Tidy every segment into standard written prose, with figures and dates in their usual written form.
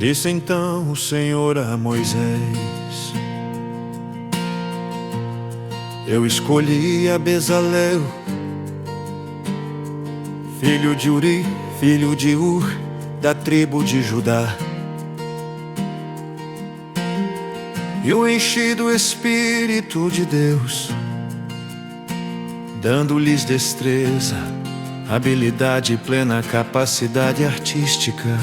Disse então o Senhor a Moisés: eu escolhi a Bezalel, filho de Uri, filho de Ur, da tribo de Judá, e o enchi do Espírito de Deus, dando-lhes destreza, habilidade e plena capacidade artística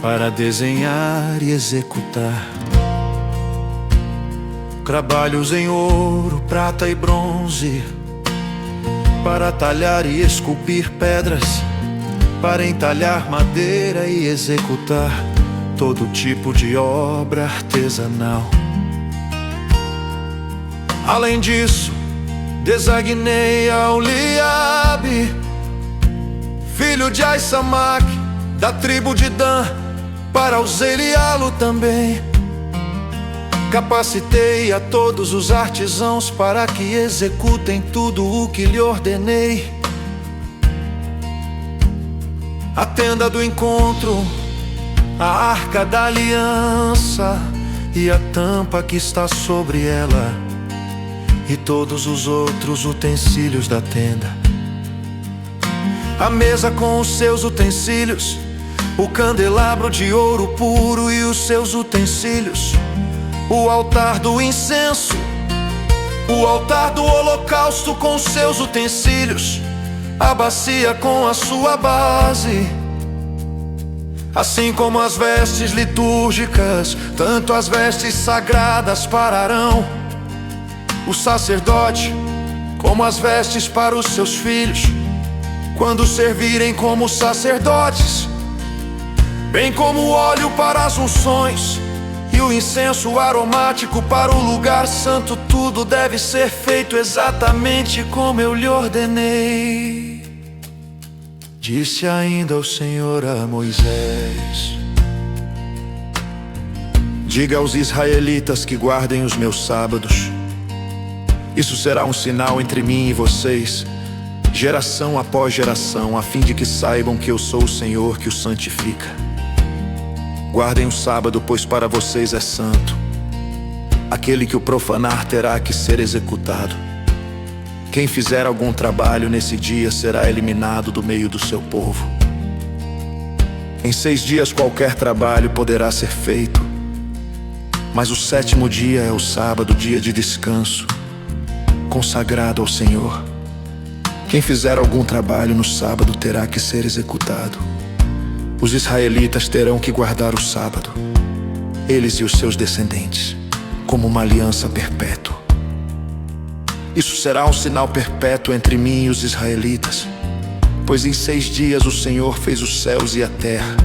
para desenhar e executar trabalhos em ouro, prata e bronze, para talhar e esculpir pedras, para entalhar madeira e executar todo tipo de obra artesanal. Além disso, designei a Oliabe, filho de Aisamaque, da tribo de Dan, para auxiliá-lo também. Capacitei a todos os artesãos para que executem tudo o que lhe ordenei: a tenda do encontro, a arca da aliança e a tampa que está sobre ela, e todos os outros utensílios da tenda, a mesa com os seus utensílios, o candelabro de ouro puro e os seus utensílios, o altar do incenso, o altar do holocausto com seus utensílios, a bacia com a sua base, assim como as vestes litúrgicas, tanto as vestes sagradas para Arão, o sacerdote, como as vestes para os seus filhos, quando servirem como sacerdotes, bem como o óleo para as unções e o incenso aromático para o lugar santo. Tudo deve ser feito exatamente como eu lhe ordenei. Disse ainda o Senhor a Moisés: diga aos israelitas que guardem os meus sábados. Isso será um sinal entre mim e vocês, geração após geração, a fim de que saibam que eu sou o Senhor que os santifica. Guardem o sábado, pois para vocês é santo. Aquele que o profanar terá que ser executado. Quem fizer algum trabalho nesse dia será eliminado do meio do seu povo. Em 6 dias qualquer trabalho poderá ser feito, mas o 7º dia é o sábado, dia de descanso, consagrado ao Senhor. Quem fizer algum trabalho no sábado terá que ser executado. Os israelitas terão que guardar o sábado, eles e os seus descendentes, como uma aliança perpétua. Isso será um sinal perpétuo entre mim e os israelitas, pois em 6 dias o Senhor fez os céus e a terra,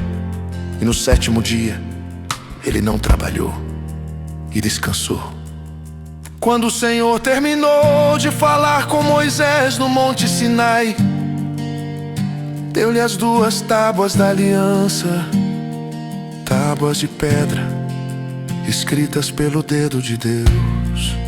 e no 7º dia Ele não trabalhou e descansou. Quando o Senhor terminou de falar com Moisés no Monte Sinai, deu-lhe as 2 tábuas da aliança, tábuas de pedra, escritas pelo dedo de Deus.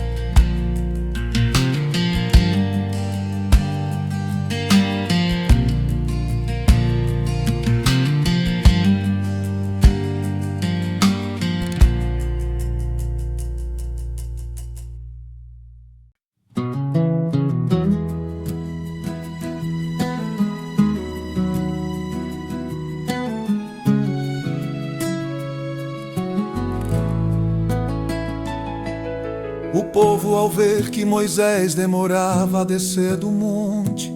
O povo, ao ver que Moisés demorava a descer do monte,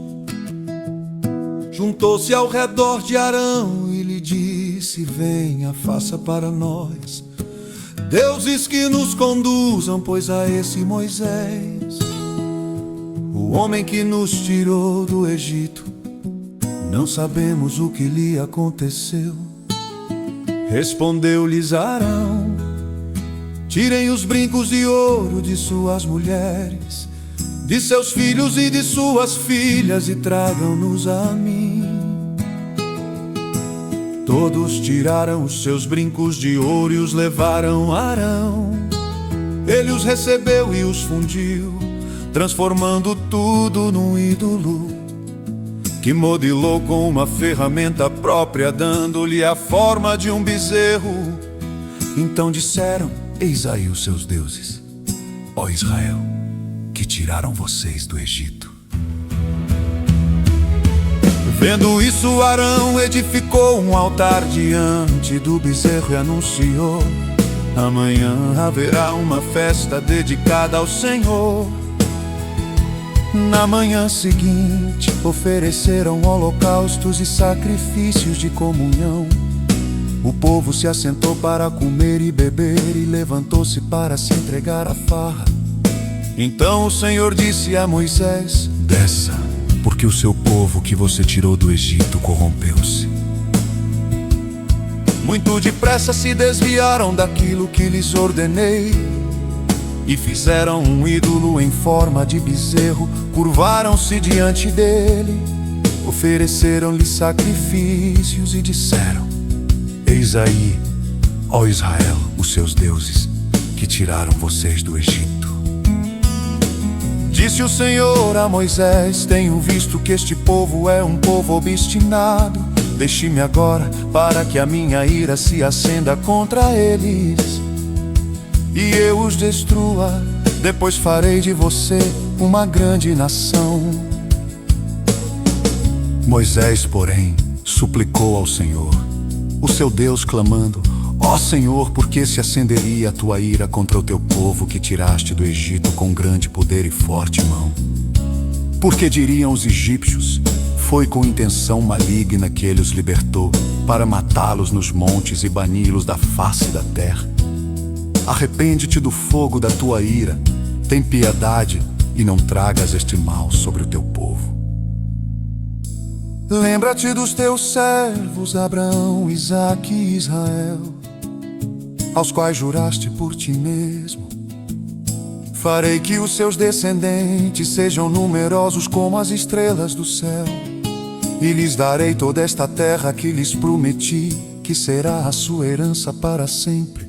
juntou-se ao redor de Arão e lhe disse: venha, faça para nós deuses que nos conduzam, pois a esse Moisés, o homem que nos tirou do Egito, não sabemos o que lhe aconteceu. Respondeu-lhes Arão: tirem os brincos de ouro de suas mulheres, de seus filhos e de suas filhas, e tragam-nos a mim. Todos tiraram os seus brincos de ouro e os levaram a Arão. Ele os recebeu e os fundiu, transformando tudo num ídolo que modelou com uma ferramenta própria, dando-lhe a forma de um bezerro. Então disseram: eis aí os seus deuses, ó Israel, que tiraram vocês do Egito. Vendo isso, Arão edificou um altar diante do bezerro e anunciou: amanhã haverá uma festa dedicada ao Senhor. Na manhã seguinte, ofereceram holocaustos e sacrifícios de comunhão. O povo se assentou para comer e beber e levantou-se para se entregar à farra. Então o Senhor disse a Moisés: desça, porque o seu povo que você tirou do Egito corrompeu-se. Muito depressa se desviaram daquilo que lhes ordenei e fizeram um ídolo em forma de bezerro. Curvaram-se diante dele, ofereceram-lhe sacrifícios e disseram: eis aí, ó Israel, os seus deuses, que tiraram vocês do Egito. Disse o Senhor a Moisés: tenho visto que este povo é um povo obstinado. Deixe-me agora, para que a minha ira se acenda contra eles e eu os destrua. Depois farei de você uma grande nação. Moisés, porém, suplicou ao Senhor, o seu Deus, clamando: ó Senhor, por que se acenderia a tua ira contra o teu povo que tiraste do Egito com grande poder e forte mão? Porque diriam os egípcios: foi com intenção maligna que ele os libertou, para matá-los nos montes e bani-los da face da terra. Arrepende-te do fogo da tua ira, tem piedade e não tragas este mal sobre o teu povo. Lembra-te dos teus servos Abraão, Isaque e Israel, aos quais juraste por ti mesmo: farei que os seus descendentes sejam numerosos como as estrelas do céu, e lhes darei toda esta terra que lhes prometi, que será a sua herança para sempre.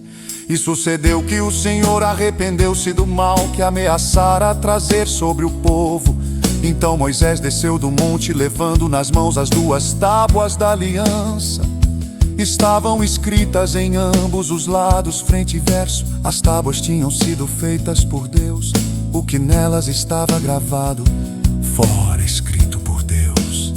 E sucedeu que o Senhor arrependeu-se do mal que ameaçara trazer sobre o povo. Então Moisés desceu do monte, levando nas mãos as duas tábuas da aliança. Estavam escritas em ambos os lados, frente e verso. As tábuas tinham sido feitas por Deus, o que nelas estava gravado fora escrito por Deus.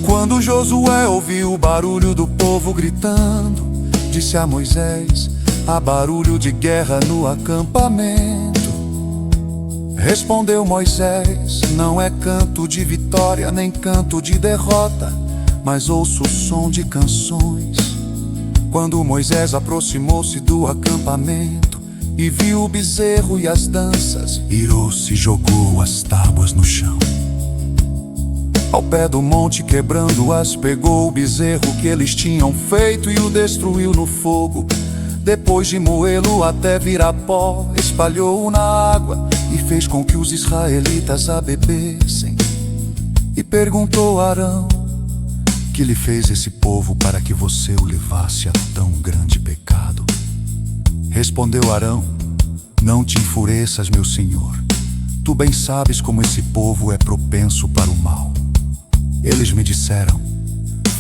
Quando Josué ouviu o barulho do povo gritando, disse a Moisés: há barulho de guerra no acampamento. Respondeu Moisés: não é canto de vitória nem canto de derrota, mas ouço o som de canções. Quando Moisés aproximou-se do acampamento e viu o bezerro e as danças, irou-se e jogou as tábuas no chão. Ao pé do monte, quebrando-as, pegou o bezerro que eles tinham feito e o destruiu no fogo. Depois de moê-lo até virar pó, espalhou-o na água e fez com que os israelitas a bebessem. E perguntou a Arão: que lhe fez esse povo para que você o levasse a tão grande pecado? Respondeu Arão: não te enfureças, meu senhor. Tu bem sabes como esse povo é propenso para o mal. Eles me disseram: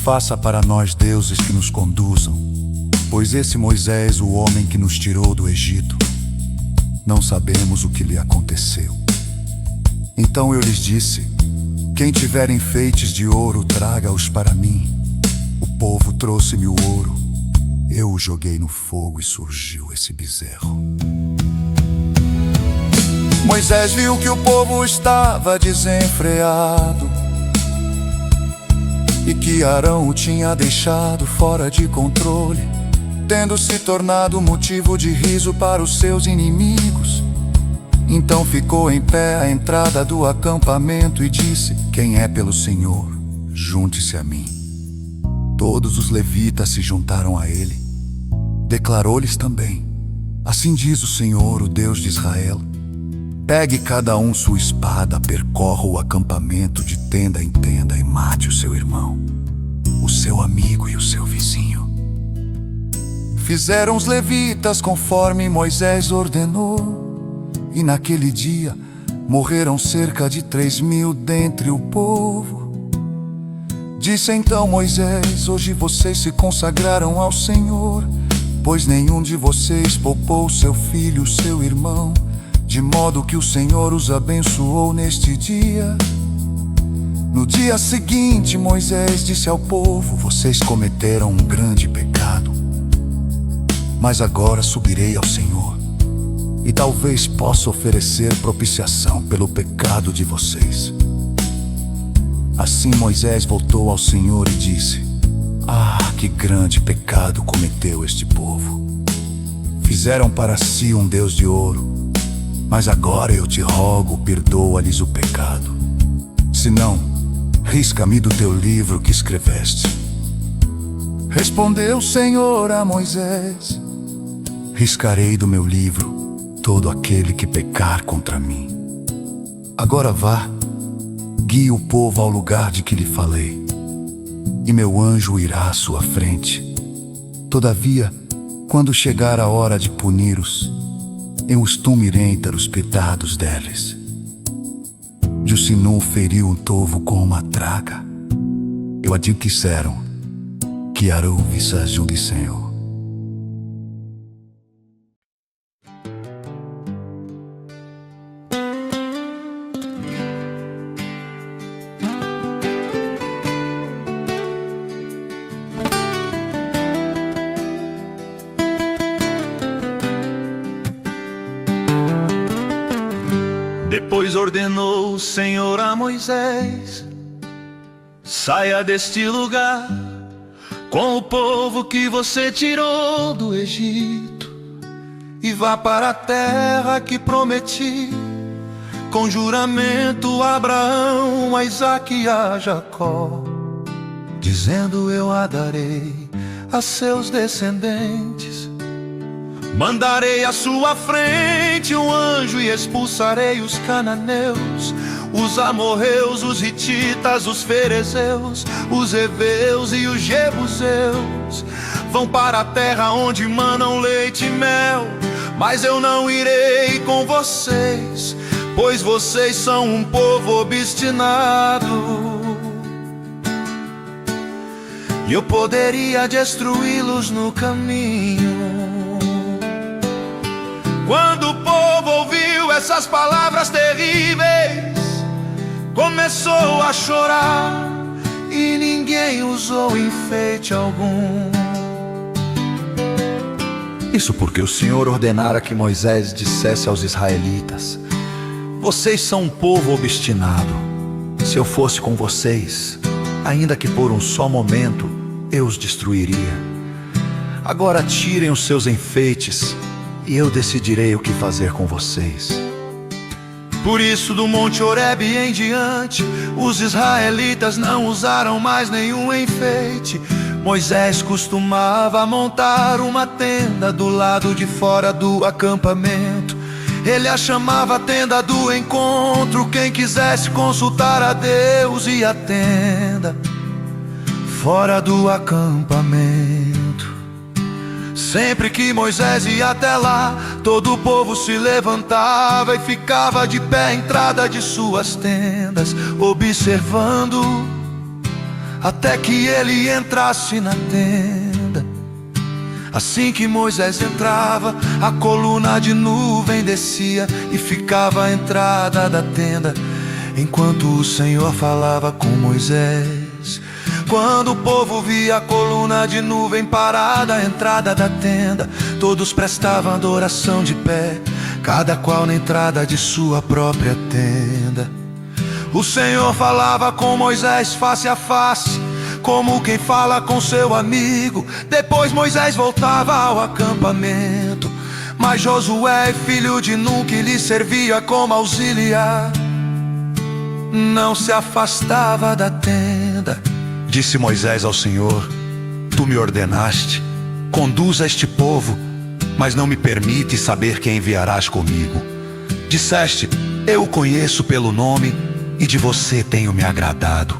faça para nós deuses que nos conduzam, pois esse Moisés, o homem que nos tirou do Egito, não sabemos o que lhe aconteceu. Então eu lhes disse: quem tiver enfeites de ouro, traga-os para mim. O povo trouxe-me o ouro, eu o joguei no fogo e surgiu esse bezerro. Moisés viu que o povo estava desenfreado e que Arão o tinha deixado fora de controle, tendo se tornado motivo de riso para os seus inimigos. Então ficou em pé à entrada do acampamento e disse: quem é pelo Senhor, junte-se a mim. Todos os levitas se juntaram a ele. Declarou-lhes também: assim diz o Senhor, o Deus de Israel: pegue cada um sua espada, percorra o acampamento de tenda em tenda e mate o seu irmão, o seu amigo e o seu vizinho. Fizeram os levitas conforme Moisés ordenou, e naquele dia morreram cerca de 3.000 dentre o povo. Disse então Moisés: hoje vocês se consagraram ao Senhor, pois nenhum de vocês poupou seu filho, seu irmão, de modo que o Senhor os abençoou neste dia. No dia seguinte, Moisés disse ao povo: vocês cometeram um grande pecado, mas agora subirei ao Senhor, e talvez possa oferecer propiciação pelo pecado de vocês. Assim Moisés voltou ao Senhor e disse: ah, que grande pecado cometeu este povo! Fizeram para si um Deus de ouro, mas agora eu te rogo, perdoa-lhes o pecado. Senão, risca-me do teu livro que escreveste. Respondeu o Senhor a Moisés: riscarei do meu livro todo aquele que pecar contra mim. Agora vá, guie o povo ao lugar de que lhe falei, e meu anjo irá à sua frente. Todavia, quando chegar a hora de puni-los, eu os tumirei entre os pedados deles. Jusinu feriu um tovo com uma traga. Eu a disseram que arou visagem do Senhor. Depois ordenou o Senhor a Moisés: saia deste lugar com o povo que você tirou do Egito, e vá para a terra que prometi com juramento a Abraão, a Isaque e a Jacó, dizendo: eu a darei a seus descendentes. Mandarei à sua frente um anjo e expulsarei os cananeus, os amorreus, os hititas, os ferezeus, os heveus e os jebuseus. Vão para a terra onde manam leite e mel, mas eu não irei com vocês, pois vocês são um povo obstinado. E eu poderia destruí-los no caminho. Quando o povo ouviu essas palavras terríveis, começou a chorar, e ninguém usou enfeite algum. Isso porque o Senhor ordenara que Moisés dissesse aos israelitas: vocês são um povo obstinado. Se eu fosse com vocês, ainda que por um só momento, eu os destruiria. Agora tirem os seus enfeites, e eu decidirei o que fazer com vocês. Por isso, do Monte Horebe em diante, os israelitas não usaram mais nenhum enfeite. Moisés costumava montar uma tenda do lado de fora do acampamento. Ele a chamava tenda do encontro. Quem quisesse consultar a Deus ia à tenda fora do acampamento. Sempre que Moisés ia até lá, todo o povo se levantava e ficava de pé à entrada de suas tendas, observando até que ele entrasse na tenda. Assim que Moisés entrava, a coluna de nuvem descia e ficava à entrada da tenda, enquanto o Senhor falava com Moisés. Quando o povo via a coluna de nuvem parada à entrada da tenda, todos prestavam adoração de pé, cada qual na entrada de sua própria tenda. O Senhor falava com Moisés face a face, como quem fala com seu amigo. Depois Moisés voltava ao acampamento, mas Josué, filho de Nun, que lhe servia como auxiliar, não se afastava da tenda. Disse Moisés ao Senhor: tu me ordenaste, conduza este povo, mas não me permite saber quem enviarás comigo. Disseste: eu o conheço pelo nome, e de você tenho me agradado.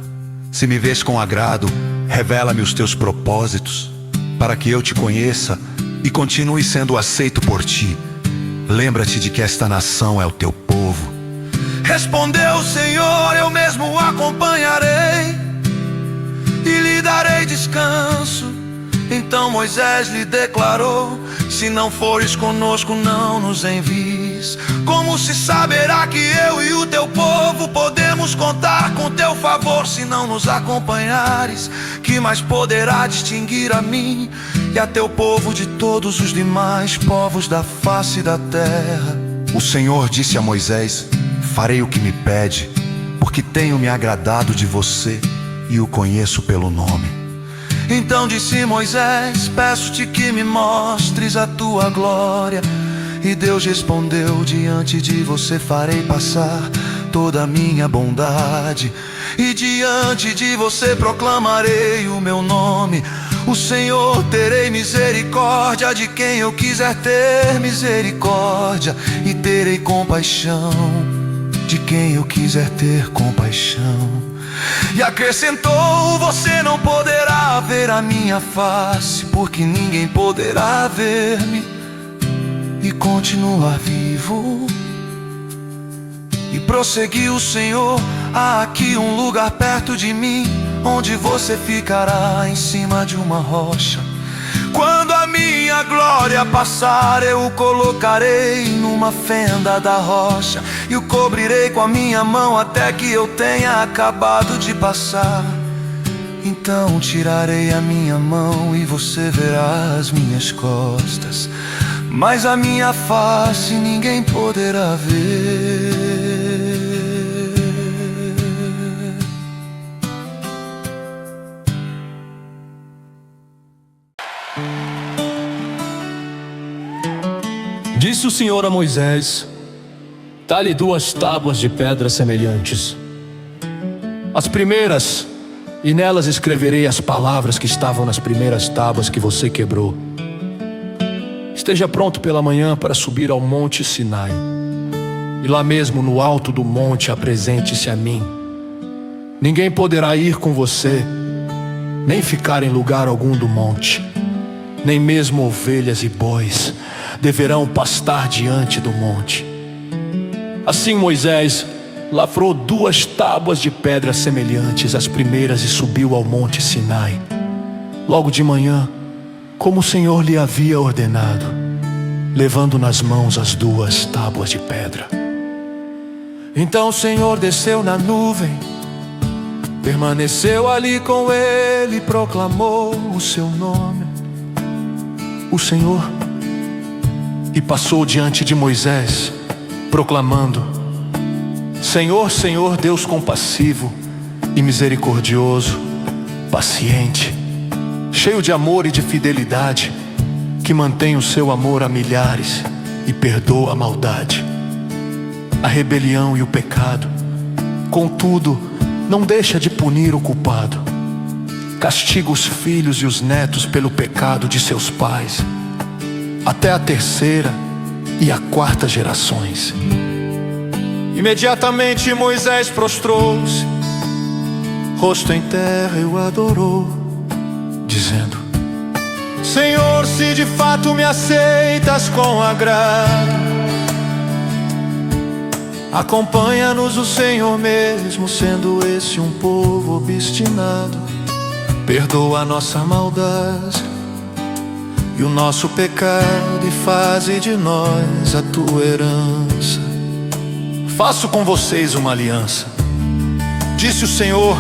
Se me vês com agrado, revela-me os teus propósitos, para que eu te conheça e continue sendo aceito por ti. Lembra-te de que esta nação é o teu povo. Respondeu o Senhor: eu mesmo o acompanharei e lhe darei descanso. Então Moisés lhe declarou: se não fores conosco, não nos envies. Como se saberá que eu e o teu povo podemos contar com teu favor se não nos acompanhares? Que mais poderá distinguir a mim e a teu povo de todos os demais povos da face da terra? O Senhor disse a Moisés: farei o que me pede, porque tenho me agradado de você e o conheço pelo nome. Então disse Moisés: peço-te que me mostres a tua glória. E Deus respondeu: diante de você farei passar toda a minha bondade, e diante de você proclamarei o meu nome. O Senhor, terei misericórdia de quem eu quiser ter misericórdia, e terei compaixão de quem eu quiser ter compaixão. E acrescentou: você não poderá ver a minha face, porque ninguém poderá ver-me e continuar vivo. E prosseguiu o Senhor: há aqui um lugar perto de mim, onde você ficará em cima de uma rocha. Quando a minha glória passar, eu o colocarei numa fenda da rocha, e o cobrirei com a minha mão até que eu tenha acabado de passar. Então tirarei a minha mão e você verá as minhas costas, mas a minha face ninguém poderá ver. Disse o Senhor a Moisés: talhe 2 tábuas de pedra semelhantes. As primeiras, e nelas escreverei as palavras que estavam nas primeiras tábuas que você quebrou. Esteja pronto pela manhã para subir ao monte Sinai, e lá mesmo no alto do monte apresente-se a mim. Ninguém poderá ir com você, nem ficar em lugar algum do monte, nem mesmo ovelhas e bois deverão pastar diante do monte. Assim Moisés lavrou 2 tábuas de pedra semelhantes às primeiras e subiu ao monte Sinai, logo de manhã, como o Senhor lhe havia ordenado, levando nas mãos as 2 tábuas de pedra. Então o Senhor desceu na nuvem, permaneceu ali com ele e proclamou o seu nome, o Senhor, e passou diante de Moisés, proclamando: Senhor, Senhor, Deus compassivo e misericordioso, paciente, cheio de amor e de fidelidade, que mantém o seu amor a milhares e perdoa a maldade, a rebelião e o pecado. Contudo, não deixa de punir o culpado, castiga os filhos e os netos pelo pecado de seus pais, até a 3ª e a 4ª gerações. Imediatamente Moisés prostrou-se, rosto em terra, e o adorou, dizendo: Senhor, se de fato me aceitas com agrado, acompanha-nos o Senhor mesmo, sendo esse um povo obstinado. Perdoa a nossa maldade e o nosso pecado, e faze de nós a tua herança. Faço com vocês uma aliança, disse o Senhor,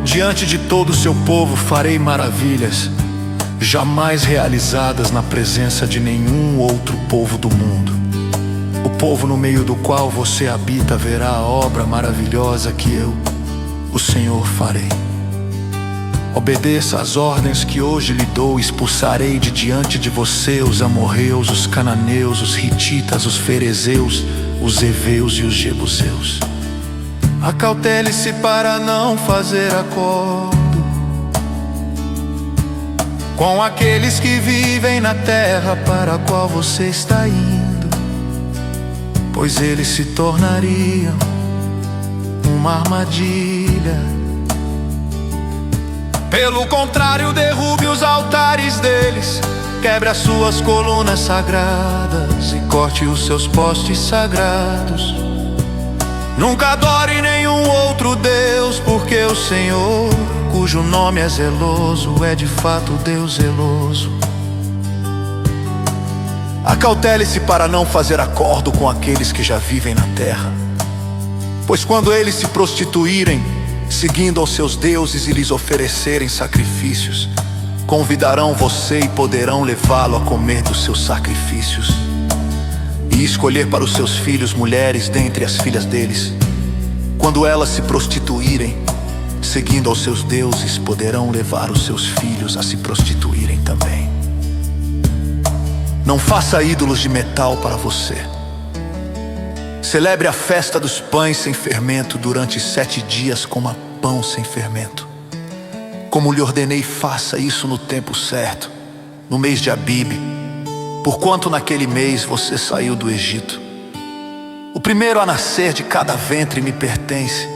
diante de todo o seu povo farei maravilhas, jamais realizadas na presença de nenhum outro povo do mundo. O povo no meio do qual você habita verá a obra maravilhosa que eu, o Senhor, farei. Obedeça às ordens que hoje lhe dou. Expulsarei de diante de você os amorreus, os cananeus, os hititas, os ferezeus, os heveus e os jebuseus. Acautele-se para não fazer acordo com aqueles que vivem na terra para a qual você está indo, pois eles se tornariam uma armadilha. Pelo contrário, derrube os altares deles, quebre as suas colunas sagradas e corte os seus postes sagrados. Nunca adore nenhum outro Deus, porque o Senhor, cujo nome é zeloso, é de fato Deus zeloso. Acautele-se para não fazer acordo com aqueles que já vivem na terra, pois quando eles se prostituírem, seguindo aos seus deuses e lhes oferecerem sacrifícios, convidarão você e poderão levá-lo a comer dos seus sacrifícios, e escolher para os seus filhos mulheres dentre as filhas deles. Quando elas se prostituírem, seguindo aos seus deuses, poderão levar os seus filhos a se prostituírem também. Não faça ídolos de metal para você. Celebre a festa dos pães sem fermento durante 7 dias, coma pão sem fermento. Como lhe ordenei, faça isso no tempo certo, no mês de Abibe, porquanto naquele mês você saiu do Egito. O primeiro a nascer de cada ventre me pertence,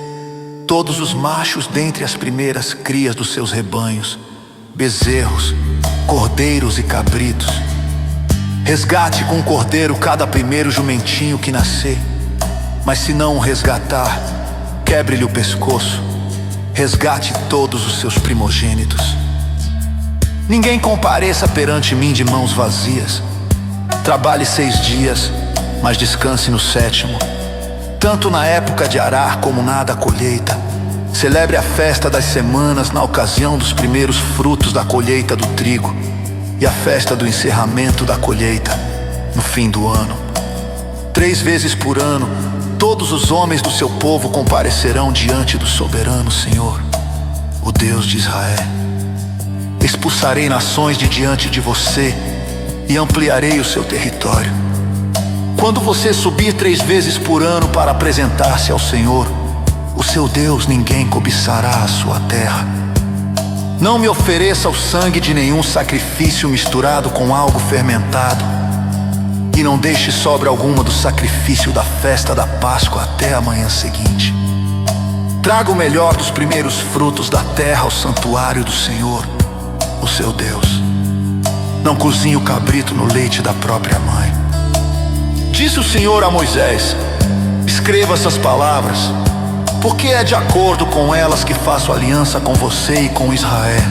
todos os machos dentre as primeiras crias dos seus rebanhos, bezerros, cordeiros e cabritos. Resgate com o cordeiro cada primeiro jumentinho que nascer, mas se não o resgatar, quebre-lhe o pescoço. Resgate todos os seus primogênitos. Ninguém compareça perante mim de mãos vazias. Trabalhe 6 dias, mas descanse no 7º, tanto na época de arar como na da colheita. Celebre a festa das semanas na ocasião dos primeiros frutos da colheita do trigo, e a festa do encerramento da colheita no fim do ano. 3 vezes por ano, todos os homens do seu povo comparecerão diante do soberano Senhor, o Deus de Israel. Expulsarei nações de diante de você e ampliarei o seu território. Quando você subir 3 vezes por ano para apresentar-se ao Senhor, o seu Deus, ninguém cobiçará a sua terra. Não me ofereça o sangue de nenhum sacrifício misturado com algo fermentado, e não deixe sobra alguma do sacrifício da festa da Páscoa até a manhã seguinte. Traga o melhor dos primeiros frutos da terra ao santuário do Senhor, o seu Deus. Não cozinhe o cabrito no leite da própria mãe. Disse o Senhor a Moisés: escreva essas palavras, porque é de acordo com elas que faço aliança com você e com Israel.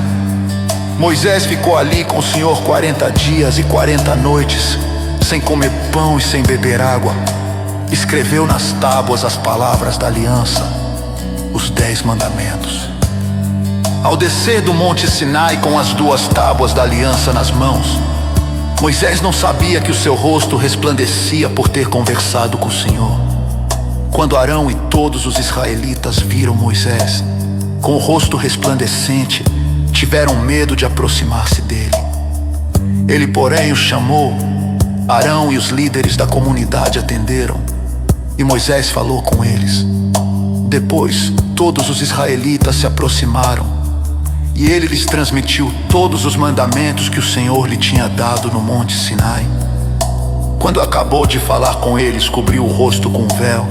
Moisés ficou ali com o Senhor 40 dias e 40 noites, sem comer pão e sem beber água. Escreveu nas tábuas as palavras da aliança, os 10 mandamentos. Ao descer do monte Sinai com as 2 tábuas da aliança nas mãos, Moisés não sabia que o seu rosto resplandecia por ter conversado com o Senhor. Quando Arão e todos os israelitas viram Moisés com o rosto resplandecente, tiveram medo de aproximar-se dele. Ele, porém, os chamou. Arão e os líderes da comunidade atenderam, e Moisés falou com eles. Depois, todos os israelitas se aproximaram, e ele lhes transmitiu todos os mandamentos que o Senhor lhe tinha dado no monte Sinai. Quando acabou de falar com eles, cobriu o rosto com um véu.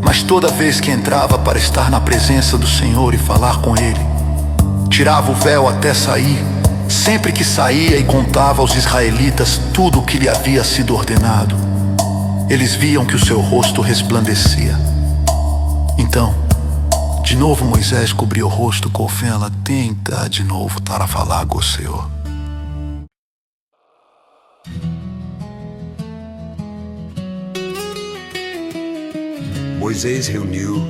Mas toda vez que entrava para estar na presença do Senhor e falar com Ele, tirava o véu até sair, sempre que saía, e contava aos israelitas tudo o que lhe havia sido ordenado. Eles viam que o seu rosto resplandecia. Então, de novo Moisés cobriu o rosto com o véu. Ela tenta de novo para falar com o Senhor. Moisés reuniu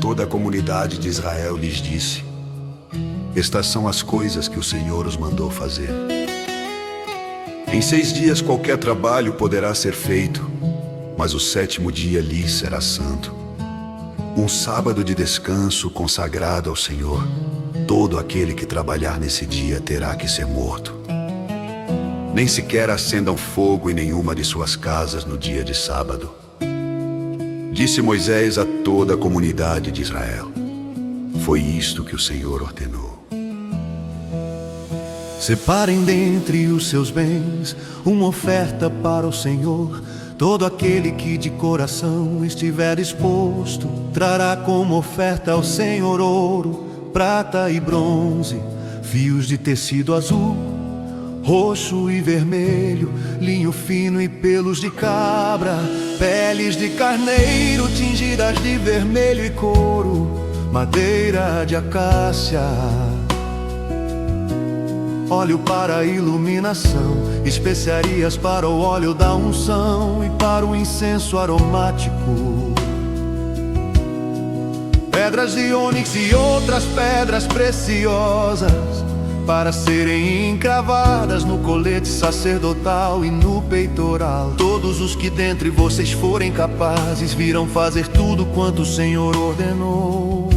toda a comunidade de Israel e lhes disse: estas são as coisas que o Senhor os mandou fazer. Em 6 dias qualquer trabalho poderá ser feito, mas o 7º dia lhes será santo, um sábado de descanso consagrado ao Senhor. Todo aquele que trabalhar nesse dia terá que ser morto. Nem sequer acendam fogo em nenhuma de suas casas no dia de sábado. Disse Moisés a toda a comunidade de Israel: foi isto que o Senhor ordenou. Separem dentre os seus bens uma oferta para o Senhor. Todo aquele que de coração estiver disposto trará como oferta ao Senhor ouro, prata e bronze, fios de tecido azul, roxo e vermelho, linho fino e pelos de cabra, peles de carneiro tingidas de vermelho e couro, madeira de acácia, óleo para a iluminação, especiarias para o óleo da unção e para o incenso aromático, pedras de ônix e outras pedras preciosas para serem encravadas no colete sacerdotal e no peitoral. Todos os que dentre vocês forem capazes virão fazer tudo quanto o Senhor ordenou.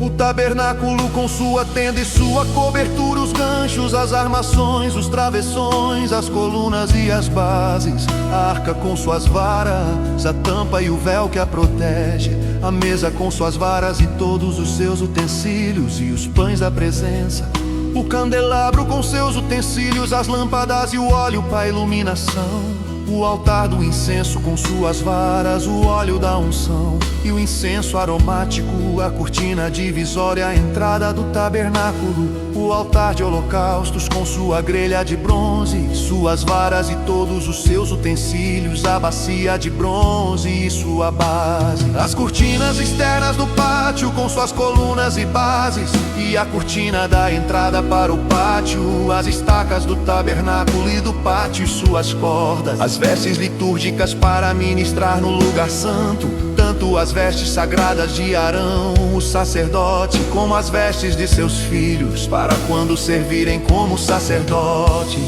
O tabernáculo com sua tenda e sua cobertura, os ganchos, as armações, os travessões, as colunas e as bases, a arca com suas varas, a tampa e o véu que a protege, a mesa com suas varas e todos os seus utensílios e os pães da presença, o candelabro com seus utensílios, as lâmpadas e o óleo para iluminação, o altar do incenso com suas varas, o óleo da unção e o incenso aromático, a cortina divisória, a entrada do tabernáculo, o altar de holocaustos com sua grelha de bronze, suas varas e todos os seus utensílios, a bacia de bronze e sua base, as cortinas externas do pátio com suas colunas e bases, e a cortina da entrada para o pátio, as estacas do tabernáculo e do pátio e suas cordas, as vestes litúrgicas para ministrar no lugar santo, tanto as vestes sagradas de Arão, o sacerdote, como as vestes de seus filhos, para quando servirem como sacerdotes.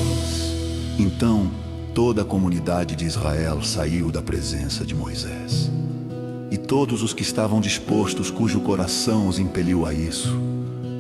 Então toda a comunidade de Israel saiu da presença de Moisés, e todos os que estavam dispostos, cujo coração os impeliu a isso,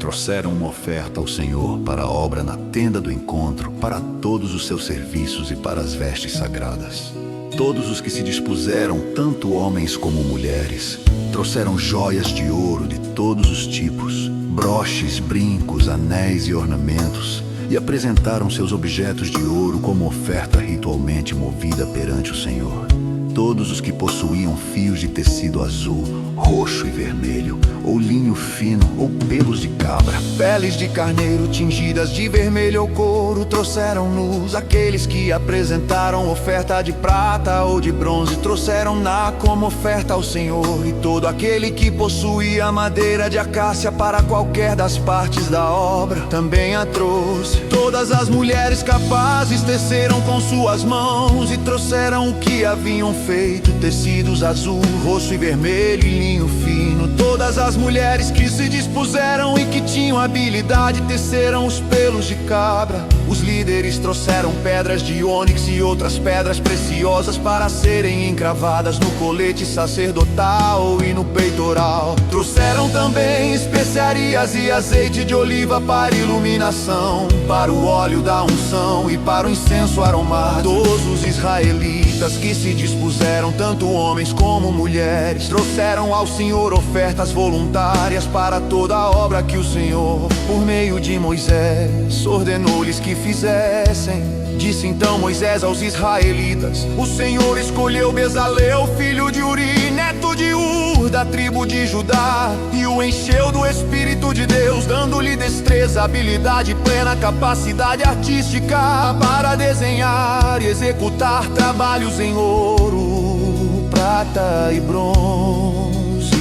trouxeram uma oferta ao Senhor para a obra na tenda do encontro, para todos os seus serviços e para as vestes sagradas. Todos os que se dispuseram, tanto homens como mulheres, trouxeram joias de ouro de todos os tipos, broches, brincos, anéis e ornamentos, e apresentaram seus objetos de ouro como oferta ritualmente movida perante o Senhor. Todos os que possuíam fios de tecido azul, roxo e vermelho, ou linho fino, ou pelos de cabra, peles de carneiro tingidas de vermelho ou couro, trouxeram-nos. Aqueles que apresentaram oferta de prata ou de bronze, trouxeram-na como oferta ao Senhor. E todo aquele que possuía madeira de acácia para qualquer das partes da obra, também a trouxe. Todas as mulheres capazes teceram com suas mãos e trouxeram o que haviam feito, tecidos azul, roxo e vermelho e linho fino. Todas as mulheres que se dispuseram e que tinham habilidade teceram os pelos de cabra. Os líderes trouxeram pedras de ônix e outras pedras preciosas para serem encravadas no colete sacerdotal e no peitoral. Trouxeram também especiarias e azeite de oliva para iluminação, para o óleo da unção e para o incenso aromático. Todos os israelitas que se dispuseram, tanto homens como mulheres, trouxeram ao Senhor ofertas voluntárias para toda a obra que o Senhor, por meio de Moisés, ordenou-lhes que fizessem. Disse então Moisés aos israelitas: o Senhor escolheu Bezalel, filho de Uri, neto de Ur, da tribo de Judá, e o encheu do Espírito de Deus, dando-lhe destreza, habilidade, plena capacidade artística para desenhar e executar trabalhos em ouro, prata e bronze,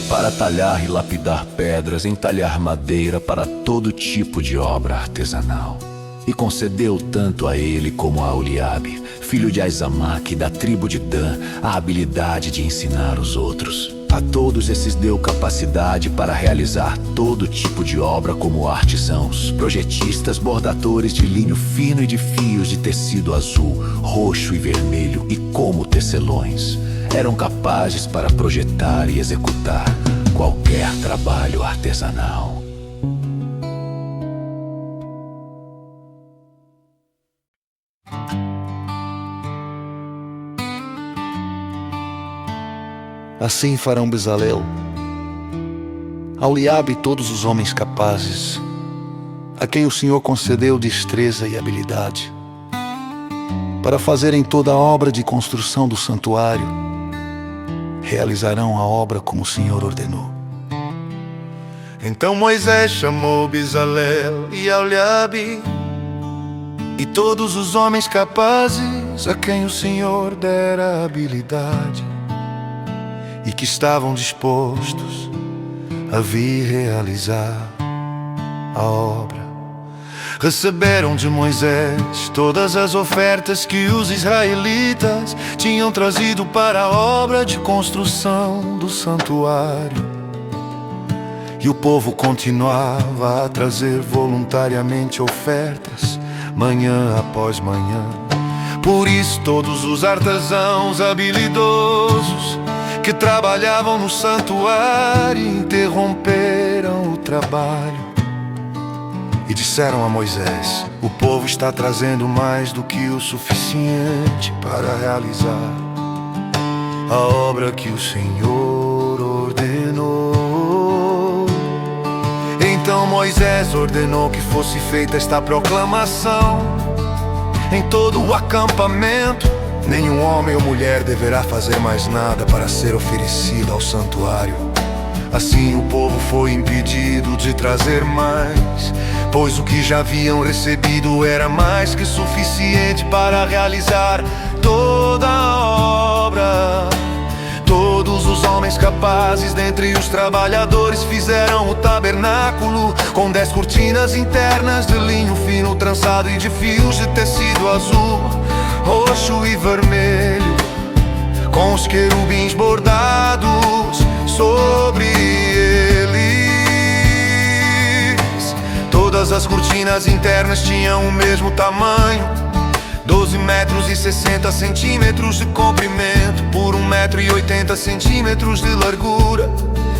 para talhar e lapidar pedras, entalhar madeira para todo tipo de obra artesanal. E concedeu tanto a ele como a Oliabe, filho de Aizamaque, da tribo de Dan, a habilidade de ensinar os outros. A todos esses deu capacidade para realizar todo tipo de obra, como artesãos, projetistas, bordadores de linho fino e de fios de tecido azul, roxo e vermelho, e como tecelões. Eram capazes para projetar e executar qualquer trabalho artesanal. Assim farão Bezalel, Aholiabe e todos os homens capazes, a quem o Senhor concedeu destreza e habilidade, para fazerem toda a obra de construção do santuário. Realizarão a obra como o Senhor ordenou. Então Moisés chamou Bezalel e Aholiabe e todos os homens capazes a quem o Senhor dera habilidade e que estavam dispostos a vir realizar a obra. Receberam de Moisés todas as ofertas que os israelitas tinham trazido para a obra de construção do santuário. E o povo continuava a trazer voluntariamente ofertas, manhã após manhã. Por isso todos os artesãos habilidosos que trabalhavam no santuário interromperam o trabalho e disseram a Moisés: o povo está trazendo mais do que o suficiente para realizar a obra que o Senhor ordenou. Então Moisés ordenou que fosse feita esta proclamação em todo o acampamento: nenhum homem ou mulher deverá fazer mais nada para ser oferecido ao santuário. Assim o povo foi impedido de trazer mais, pois o que já haviam recebido era mais que suficiente para realizar toda a obra. Todos os homens capazes dentre os trabalhadores fizeram o tabernáculo com 10 cortinas internas de linho fino trançado e de fios de tecido azul, roxo e vermelho, com os querubins bordados sobre eles. Todas as cortinas internas tinham o mesmo tamanho, 12 metros e 60 centímetros de comprimento por 1 metro e 80 centímetros de largura.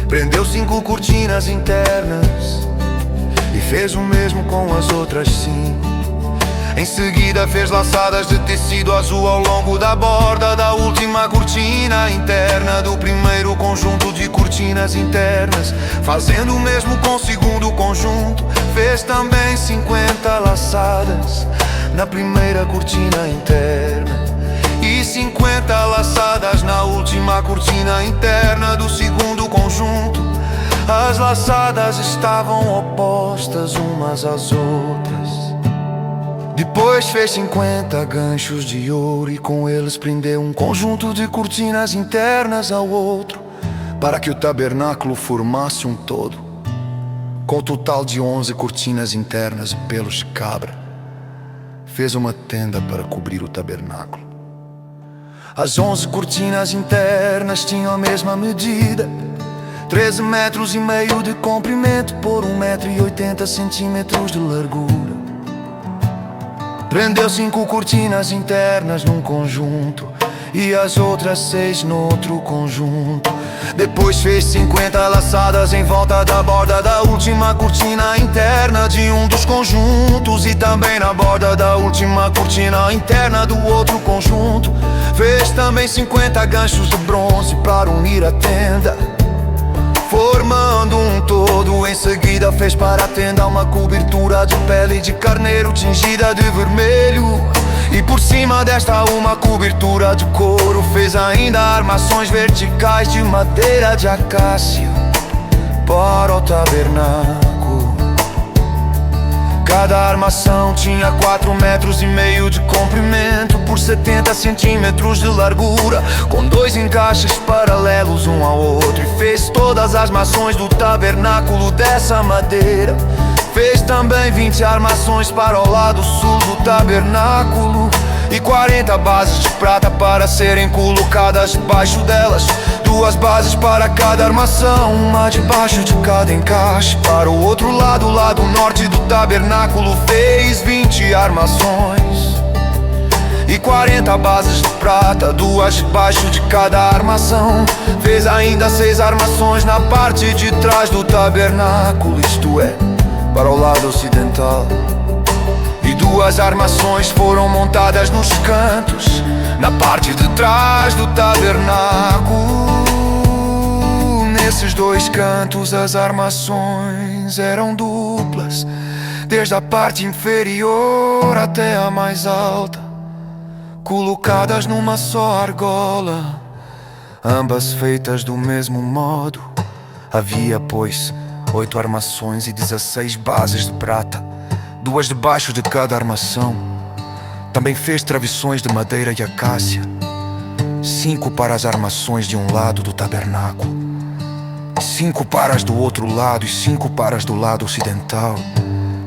Prendeu 5 cortinas internas e fez o mesmo com as outras 5. Em seguida fez laçadas de tecido azul ao longo da borda da última cortina interna do primeiro conjunto de cortinas internas. Fazendo o mesmo com o segundo conjunto, fez também 50 laçadas na primeira cortina interna e 50 laçadas na última cortina interna do segundo conjunto. As laçadas estavam opostas umas às outras. Depois fez 50 ganchos de ouro e com eles prendeu um conjunto de cortinas internas ao outro, para que o tabernáculo formasse um todo, com o total de 11 cortinas internas de pelos de cabra. Fez uma tenda para cobrir o tabernáculo. As 11 cortinas internas tinham a mesma medida, 13 metros e meio de comprimento por 1 metro e 80 centímetros de largura. Prendeu 5 cortinas internas num conjunto e as outras 6 no outro conjunto. Depois fez 50 laçadas em volta da borda da última cortina interna de um dos conjuntos e também na borda da última cortina interna do outro conjunto. Fez também 50 ganchos de bronze para unir a tenda, formando um todo. Em seguida fez para a tenda uma cobertura de pele de carneiro tingida de vermelho, e por cima desta uma cobertura de couro. Fez ainda armações verticais de madeira de acácia para o tabernáculo. Cada armação tinha 4 metros e meio de comprimento por 70 centímetros de largura, com 2 encaixes paralelos um ao outro. E fez todas as armações do tabernáculo dessa madeira. Fez também 20 armações para o lado sul do tabernáculo e 40 bases de prata para serem colocadas debaixo delas. 2 bases para cada armação, uma debaixo de cada encaixe. Para o outro lado, o lado norte do tabernáculo, fez 20 armações e 40 bases de prata, 2 debaixo de cada armação. Fez ainda 6 armações na parte de trás do tabernáculo, isto é, para o lado ocidental. E 2 armações foram montadas nos cantos, na parte de trás do tabernáculo. Nesses 2 cantos as armações eram duplas, desde a parte inferior até a mais alta, colocadas numa só argola, ambas feitas do mesmo modo. Havia, pois, 8 armações e 16 bases de prata, 2 debaixo de cada armação. Também fez travessões de madeira e acácia, 5 para as armações de um lado do tabernáculo, 5 paras do outro lado e 5 paras do lado ocidental,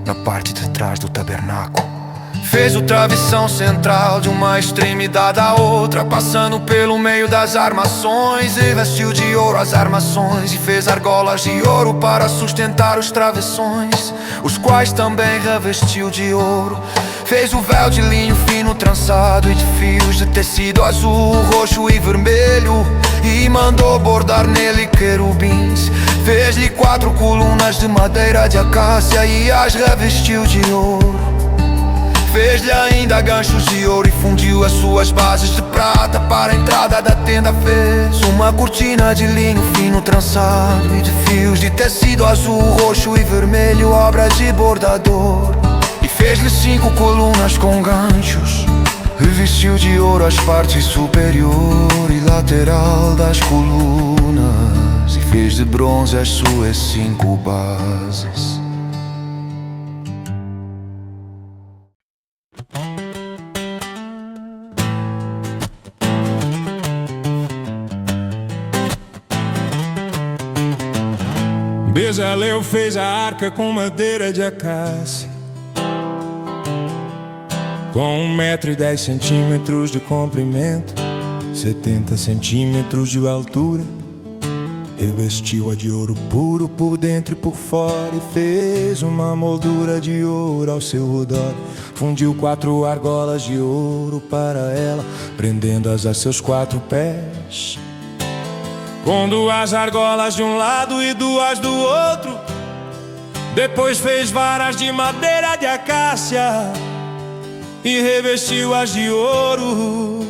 na parte de trás do tabernáculo. Fez o travessão central de uma extremidade à outra, passando pelo meio das armações, e vestiu de ouro as armações, e fez argolas de ouro para sustentar os travessões, os quais também revestiu de ouro. Fez o véu de linho fino trançado e de fios de tecido azul, roxo e vermelho, e mandou bordar nele querubins. Fez-lhe 4 colunas de madeira de acácia e as revestiu de ouro. Fez-lhe ainda ganchos de ouro e fundiu as suas bases de prata. Para a entrada da tenda fez uma cortina de linho fino trançado e de fios de tecido azul, roxo e vermelho, obra de bordador. E fez-lhe 5 colunas com ganchos, revestiu de ouro as partes superior e lateral das colunas, e fez de bronze as suas 5 bases. Bezalel fez a arca com madeira de acácia, com 1,10 m de comprimento, 70 centímetros de altura. Revestiu-a de ouro puro por dentro e por fora, e fez uma moldura de ouro ao seu redor. Fundiu 4 argolas de ouro para ela, prendendo-as a seus 4 pés, com 2 argolas de um lado e 2 do outro. Depois fez varas de madeira de acácia e revestiu-as de ouro,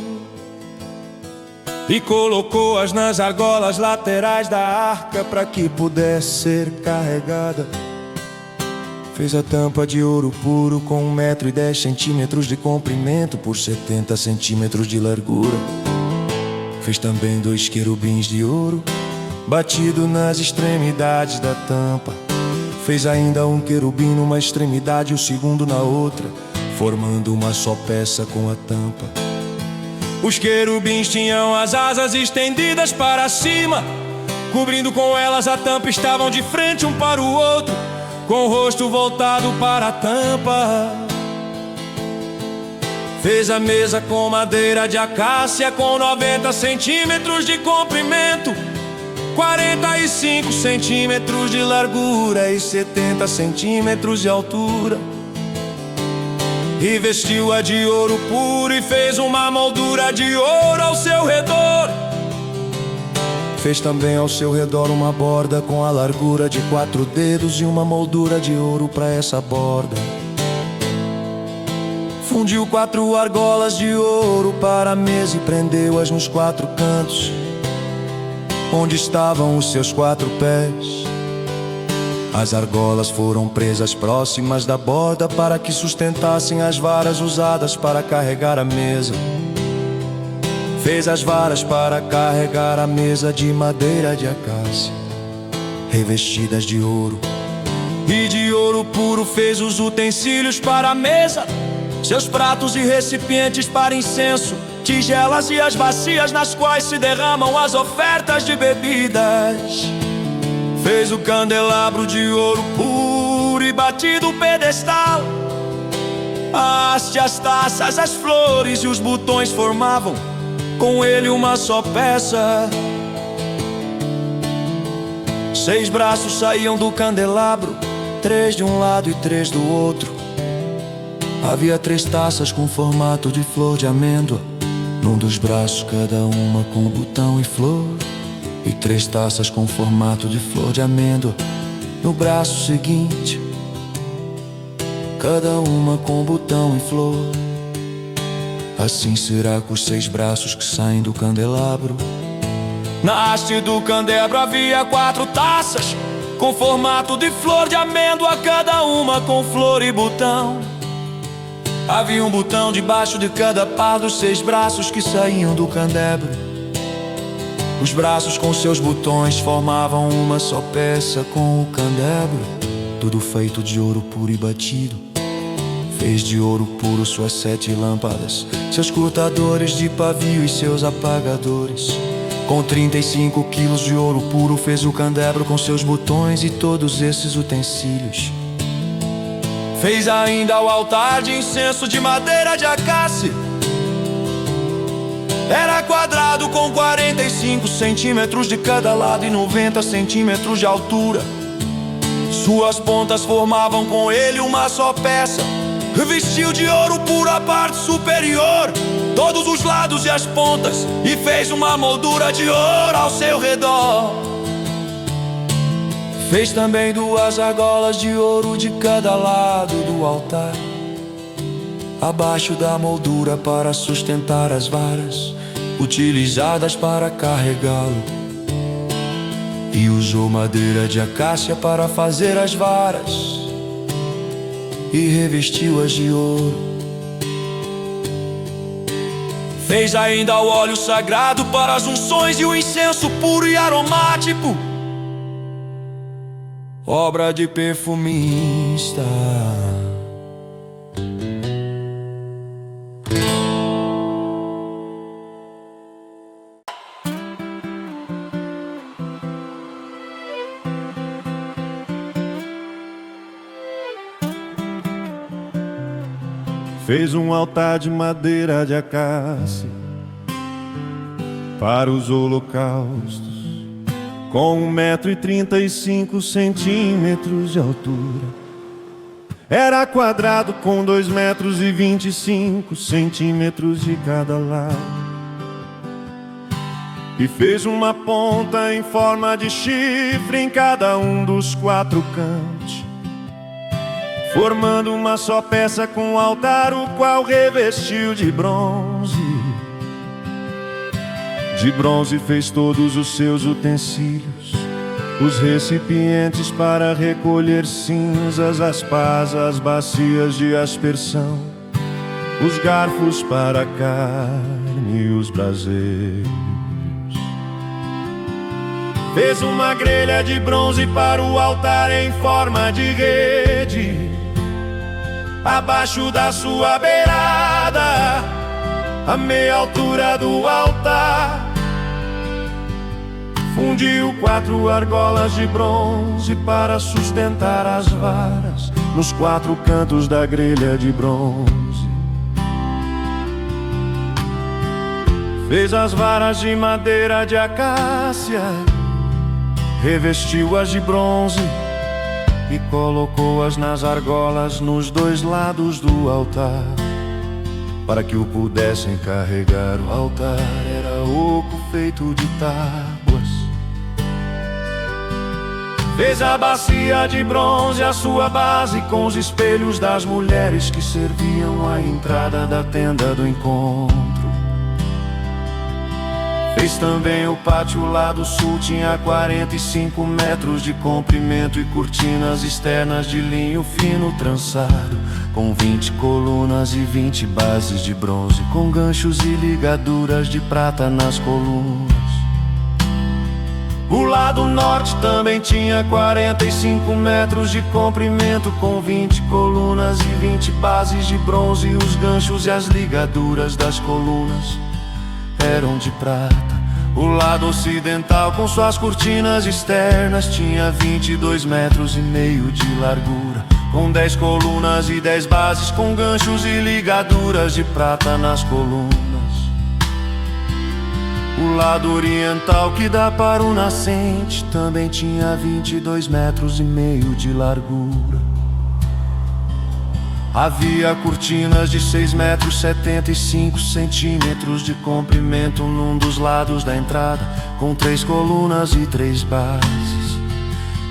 e colocou-as nas argolas laterais da arca para que pudesse ser carregada. Fez a tampa de ouro puro com 1,10 m de comprimento por 70 centímetros de largura. Fez também 2 querubins de ouro batido nas extremidades da tampa. Fez ainda um querubim numa extremidade e o segundo na outra, formando uma só peça com a tampa. Os querubins tinham as asas estendidas para cima, cobrindo com elas a tampa. Estavam de frente um para o outro, com o rosto voltado para a tampa. Fez a mesa com madeira de acácia, com 90 centímetros de comprimento, 45 centímetros de largura e 70 centímetros de altura. E vestiu-a de ouro puro e fez uma moldura de ouro ao seu redor. Fez também ao seu redor uma borda com a largura de 4 dedos e uma moldura de ouro para essa borda. Fundiu 4 argolas de ouro para a mesa e prendeu-as nos 4 cantos, onde estavam os seus 4 pés. As argolas foram presas próximas da borda para que sustentassem as varas usadas para carregar a mesa. Fez as varas para carregar a mesa de madeira de acácia, revestidas de ouro. E de ouro puro fez os utensílios para a mesa, seus pratos e recipientes para incenso, tigelas e as bacias nas quais se derramam as ofertas de bebidas. Fez o candelabro de ouro puro e batido o pedestal. A haste, as taças, as flores e os botões formavam com ele uma só peça. 6 braços saíam do candelabro, 3 de um lado e 3 do outro. Havia 3 taças com formato de flor de amêndoa, num dos braços cada uma com botão e flor. E 3 taças com formato de flor de amêndoa no braço seguinte, cada uma com botão e flor. Assim será com os 6 braços que saem do candelabro. Na haste do candelabro havia 4 taças com formato de flor de amêndoa, cada uma com flor e botão. Havia um botão debaixo de cada par dos 6 braços que saíam do candelabro. Os braços com seus botões formavam uma só peça com o candelabro, tudo feito de ouro puro e batido. Fez de ouro puro suas 7 lâmpadas, seus cortadores de pavio e seus apagadores. Com 35 quilos de ouro puro fez o candelabro com seus botões e todos esses utensílios. Fez ainda o altar de incenso de madeira de acácia. Era quadrado com 45 centímetros de cada lado e 90 centímetros de altura. Suas pontas formavam com ele uma só peça. Revestiu de ouro puro a parte superior, todos os lados e as pontas, e fez uma moldura de ouro ao seu redor. Fez também 2 argolas de ouro de cada lado do altar, abaixo da moldura para sustentar as varas utilizadas para carregá-lo. E usou madeira de acácia para fazer as varas e revestiu-as de ouro. Fez ainda o óleo sagrado para as unções e o incenso puro e aromático, obra de perfumista. Fez um altar de madeira de acácia para os holocaustos, com 1,35 m de altura. Era quadrado com 2,25 m de cada lado. E fez uma ponta em forma de chifre em cada um dos 4 cantos, formando uma só peça com o altar, o qual revestiu de bronze. De bronze fez todos os seus utensílios, os recipientes para recolher cinzas, as pás, as bacias de aspersão, os garfos para a carne e os braseiros. Fez uma grelha de bronze para o altar em forma de rede, abaixo da sua beirada, a meia altura do altar. Fundiu 4 argolas de bronze para sustentar as varas nos 4 cantos da grelha de bronze. Fez as varas de madeira de acácia, revestiu-as de bronze e colocou-as nas argolas nos 2 lados do altar, para que o pudessem carregar. O altar era oco feito de tábuas. Fez a bacia de bronze a sua base, com os espelhos das mulheres que serviam à entrada da tenda do encontro. Fez também o pátio lá do sul, tinha 45 metros de comprimento e cortinas externas de linho fino trançado, com 20 colunas e 20 bases de bronze, com ganchos e ligaduras de prata nas colunas. O lado norte também tinha 45 metros de comprimento, com 20 colunas e 20 bases de bronze, e os ganchos e as ligaduras das colunas eram de prata. O lado ocidental, com suas cortinas externas, tinha 22,5 metros de largura, com 10 colunas e 10 bases, com ganchos e ligaduras de prata nas colunas. O lado oriental, que dá para o nascente, também tinha 22,5 metros de largura. Havia cortinas de 6,75 m de comprimento num dos lados da entrada, com 3 colunas e 3 bases,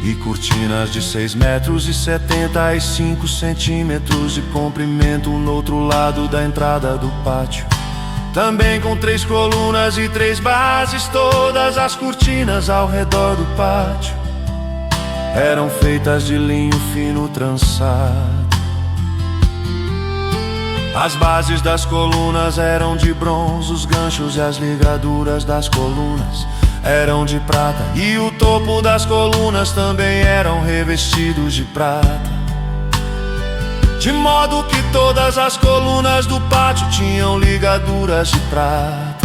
e cortinas de 6,75 m de comprimento no outro lado da entrada do pátio, também com 3 colunas e 3 bases. Todas as cortinas ao redor do pátio eram feitas de linho fino trançado. As bases das colunas eram de bronze, os ganchos e as ligaduras das colunas eram de prata, e o topo das colunas também eram revestidos de prata, de modo que todas as colunas do pátio tinham ligaduras de prata.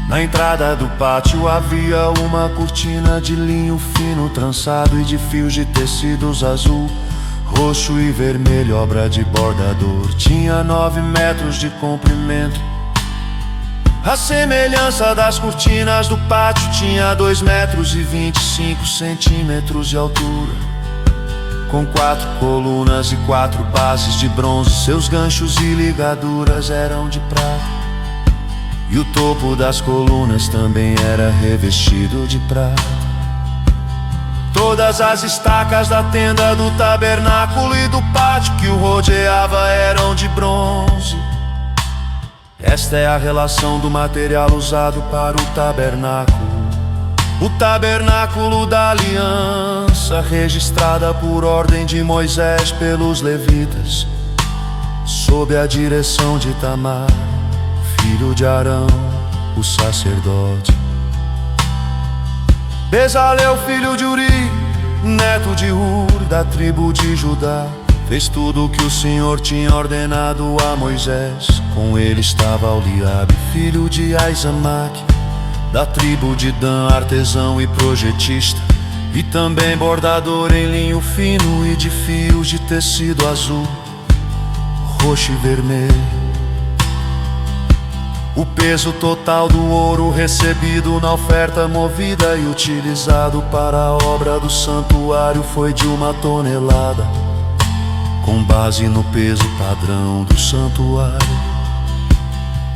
Na entrada do pátio havia uma cortina de linho fino trançado e de fios de tecidos azul, roxo e vermelho, obra de bordador. Tinha 9 metros de comprimento. A semelhança das cortinas do pátio, tinha 2 metros e 25 centímetros de altura, com 4 colunas e 4 bases de bronze. Seus ganchos e ligaduras eram de prata, e o topo das colunas também era revestido de prata. Todas as estacas da tenda do tabernáculo e do pátio que o rodeava eram de bronze. Esta é a relação do material usado para o tabernáculo. O tabernáculo da aliança, registrada por ordem de Moisés pelos levitas, sob a direção de Itamar, filho de Arão, o sacerdote. Bezalel, filho de Uri, neto de Hur, da tribo de Judá, fez tudo o que o Senhor tinha ordenado a Moisés. Com ele estava Oliabe, filho de Aizamaque, da tribo de Dan, artesão e projetista, e também bordador em linho fino e de fios de tecido azul, roxo e vermelho. O peso total do ouro recebido na oferta movida e utilizado para a obra do santuário foi de 1 tonelada, com base no peso padrão do santuário.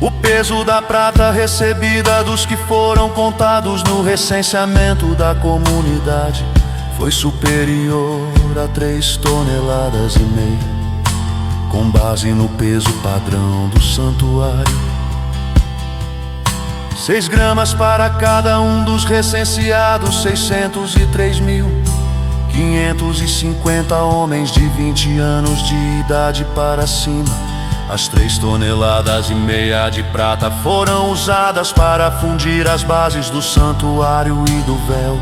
O peso da prata recebida dos que foram contados no recenseamento da comunidade foi superior a 3,5 toneladas, com base no peso padrão do santuário. 6 gramas para cada um dos recenseados, 603.550 homens de 20 anos de idade para cima. As 3,5 toneladas de prata foram usadas para fundir as bases do santuário e do véu.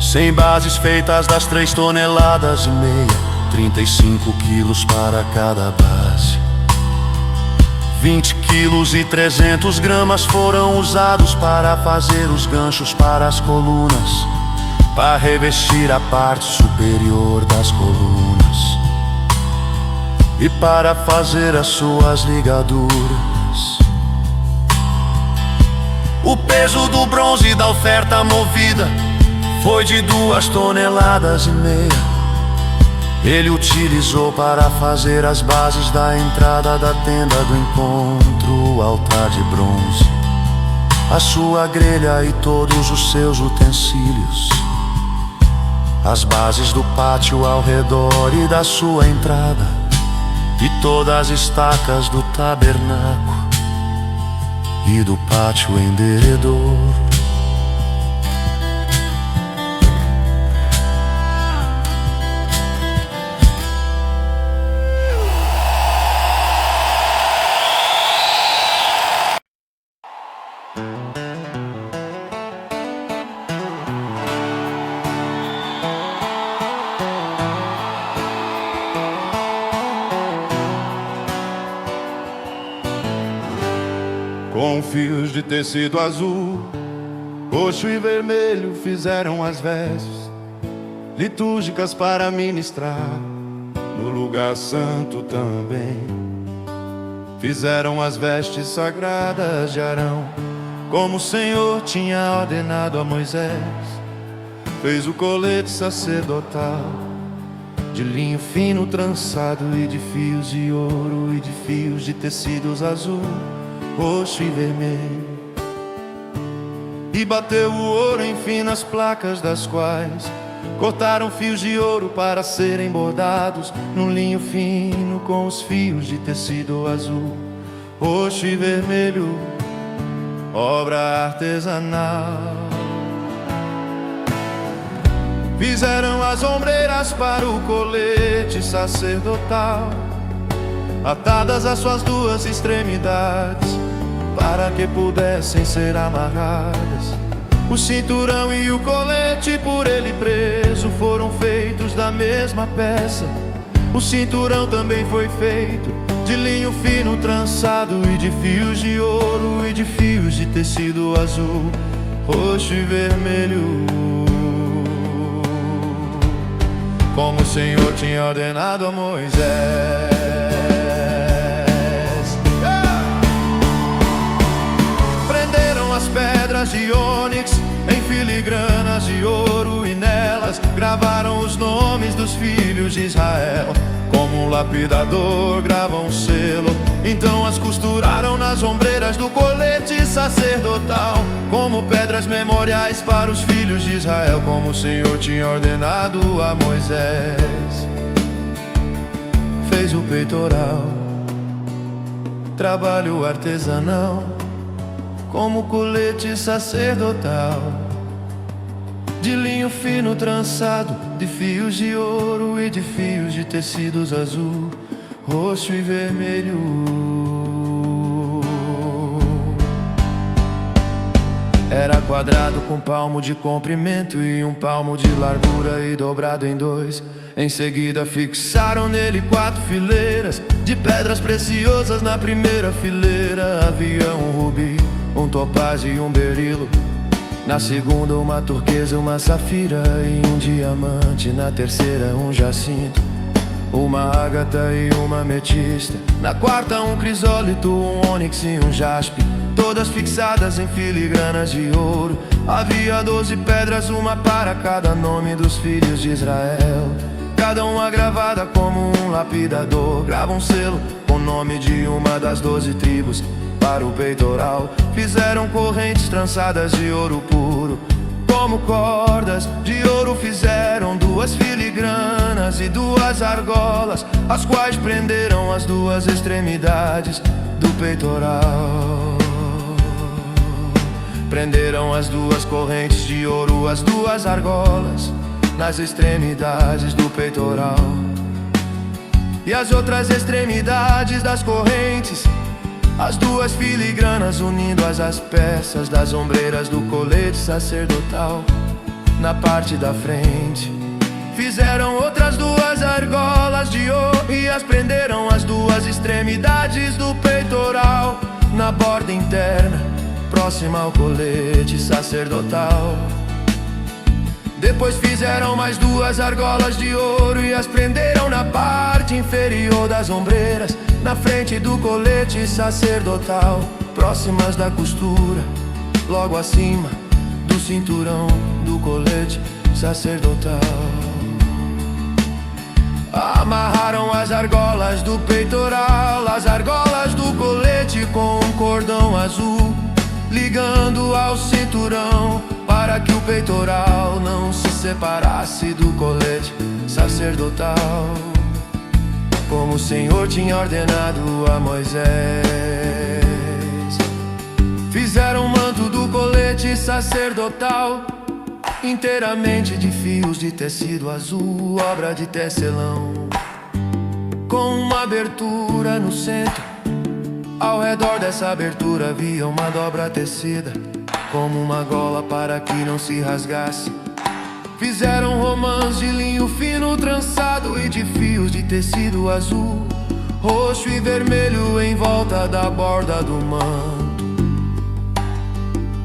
100 bases feitas das 3,5 toneladas, 35 quilos para cada base. 20 quilos e 300 gramas foram usados para fazer os ganchos para as colunas, para revestir a parte superior das colunas e para fazer as suas ligaduras. O peso do bronze da oferta movida foi de 2,5 toneladas. Ele utilizou para fazer as bases da entrada da tenda do encontro, o altar de bronze, a sua grelha e todos os seus utensílios, as bases do pátio ao redor e da sua entrada, e todas as estacas do tabernáculo e do pátio em derredor. Com fios de tecido azul, roxo e vermelho fizeram as vestes litúrgicas para ministrar no lugar santo também. Fizeram as vestes sagradas de Arão, como o Senhor tinha ordenado a Moisés. Fez o colete sacerdotal de linho fino trançado e de fios de ouro e de fios de tecidos azul, roxo e vermelho, e bateu o ouro em finas placas, das quais cortaram fios de ouro para serem bordados no linho fino com os fios de tecido azul, roxo e vermelho, obra artesanal. Fizeram as ombreiras para o colete sacerdotal, atadas às suas 2 extremidades, para que pudessem ser amarradas. O cinturão e o colete por ele preso foram feitos da mesma peça. O cinturão também foi feito de linho fino trançado e de fios de ouro e de fios de tecido azul, roxo e vermelho, como o Senhor tinha ordenado a Moisés. Prenderam as pedras de ônix em filigranas de ouro e nelas gravaram os nomes dos filhos de Israel, como um lapidador grava um selo. Então as costuraram nas ombreiras do colete sacerdotal, como pedras memoriais para os filhos de Israel, como o Senhor tinha ordenado a Moisés. Fez o peitoral, trabalho artesanal, como colete sacerdotal, de linho fino trançado, de fios de ouro e de fios de tecidos azul, roxo e vermelho. Era quadrado com palmo de comprimento e um palmo de largura e dobrado em dois. Em seguida fixaram nele 4 fileiras de pedras preciosas. Na primeira fileira havia um rubi, um topázio e um berilo. Na segunda uma turquesa, uma safira e um diamante. Na terceira um jacinto, uma ágata e uma ametista. Na quarta um crisólito, um ônix e um jaspe, todas fixadas em filigranas de ouro. Havia 12 pedras, uma para cada nome dos filhos de Israel, cada uma gravada como um lapidador grava um selo com o nome de uma das 12 tribos. Para o peitoral fizeram correntes trançadas de ouro puro, como cordas de ouro fizeram 2 filigranas e 2 argolas, as quais prenderam as 2 extremidades do peitoral. Prenderam as 2 correntes de ouro, as 2 argolas, nas extremidades do peitoral, e as outras extremidades das correntes, as 2 filigranas unindo as peças das ombreiras do colete sacerdotal. Na parte da frente fizeram outras 2 argolas de ouro e as prenderam as 2 extremidades do peitoral. Na borda interna, próxima ao colete sacerdotal, depois fizeram mais 2 argolas de ouro e as prenderam na parte inferior das ombreiras, na frente do colete sacerdotal, próximas da costura, logo acima do cinturão do colete sacerdotal. Amarraram as argolas do peitoral, as argolas do colete com um cordão azul, ligando ao cinturão, para que o peitoral não se separasse do colete sacerdotal, como o Senhor tinha ordenado a Moisés. Fizeram o manto do colete sacerdotal inteiramente de fios de tecido azul, obra de tecelão, com uma abertura no centro. Ao redor dessa abertura havia uma dobra tecida, como uma gola para que não se rasgasse. Fizeram romãs de linho fino trançado e de fios de tecido azul, roxo e vermelho em volta da borda do manto.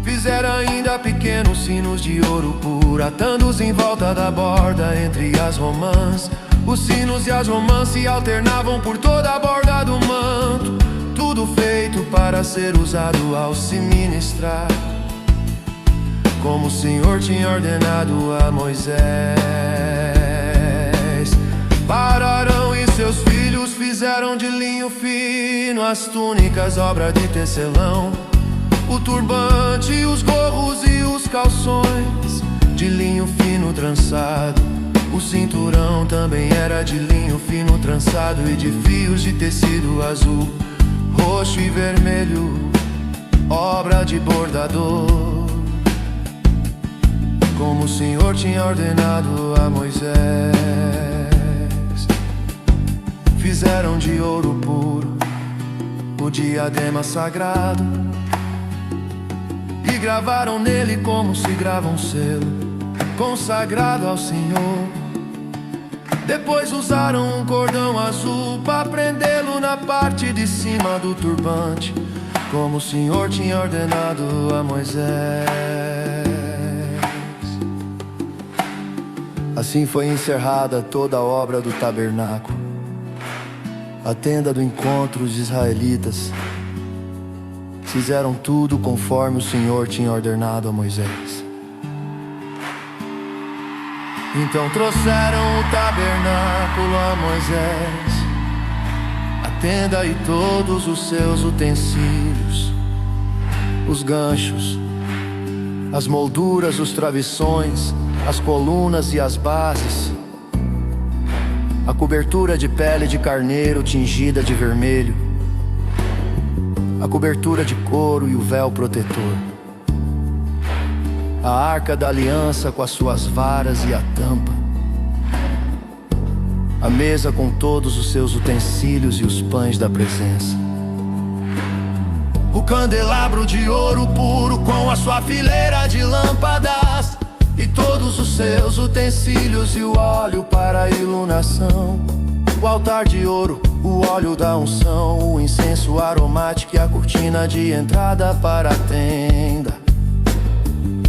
Fizeram ainda pequenos sinos de ouro puro, atando-os em volta da borda entre as romãs. Os sinos e as romãs se alternavam por toda a borda do manto, tudo feito para ser usado ao se ministrar, como o Senhor tinha ordenado a Moisés. Para Arão e seus filhos fizeram de linho fino as túnicas, obra de tecelão, o turbante, os gorros e os calções de linho fino trançado. O cinturão também era de linho fino trançado e de fios de tecido azul, roxo e vermelho, obra de bordador, como o Senhor tinha ordenado a Moisés. Fizeram de ouro puro o diadema sagrado e gravaram nele como se grava um selo consagrado ao Senhor. Depois usaram um cordão azul para prendê-lo na parte de cima do turbante, como o Senhor tinha ordenado a Moisés. Assim foi encerrada toda a obra do tabernáculo, a tenda do encontro. Os israelitas fizeram tudo conforme o Senhor tinha ordenado a Moisés. Então trouxeram o tabernáculo a Moisés, a tenda e todos os seus utensílios, os ganchos, as molduras, os travessões, as colunas e as bases, a cobertura de pele de carneiro tingida de vermelho, a cobertura de couro e o véu protetor, a arca da aliança com as suas varas e a tampa, a mesa com todos os seus utensílios e os pães da presença, o candelabro de ouro puro com a sua fileira de lâmpadas e todos os seus utensílios e o óleo para a iluminação, o altar de ouro, o óleo da unção, o incenso aromático e a cortina de entrada para a tenda,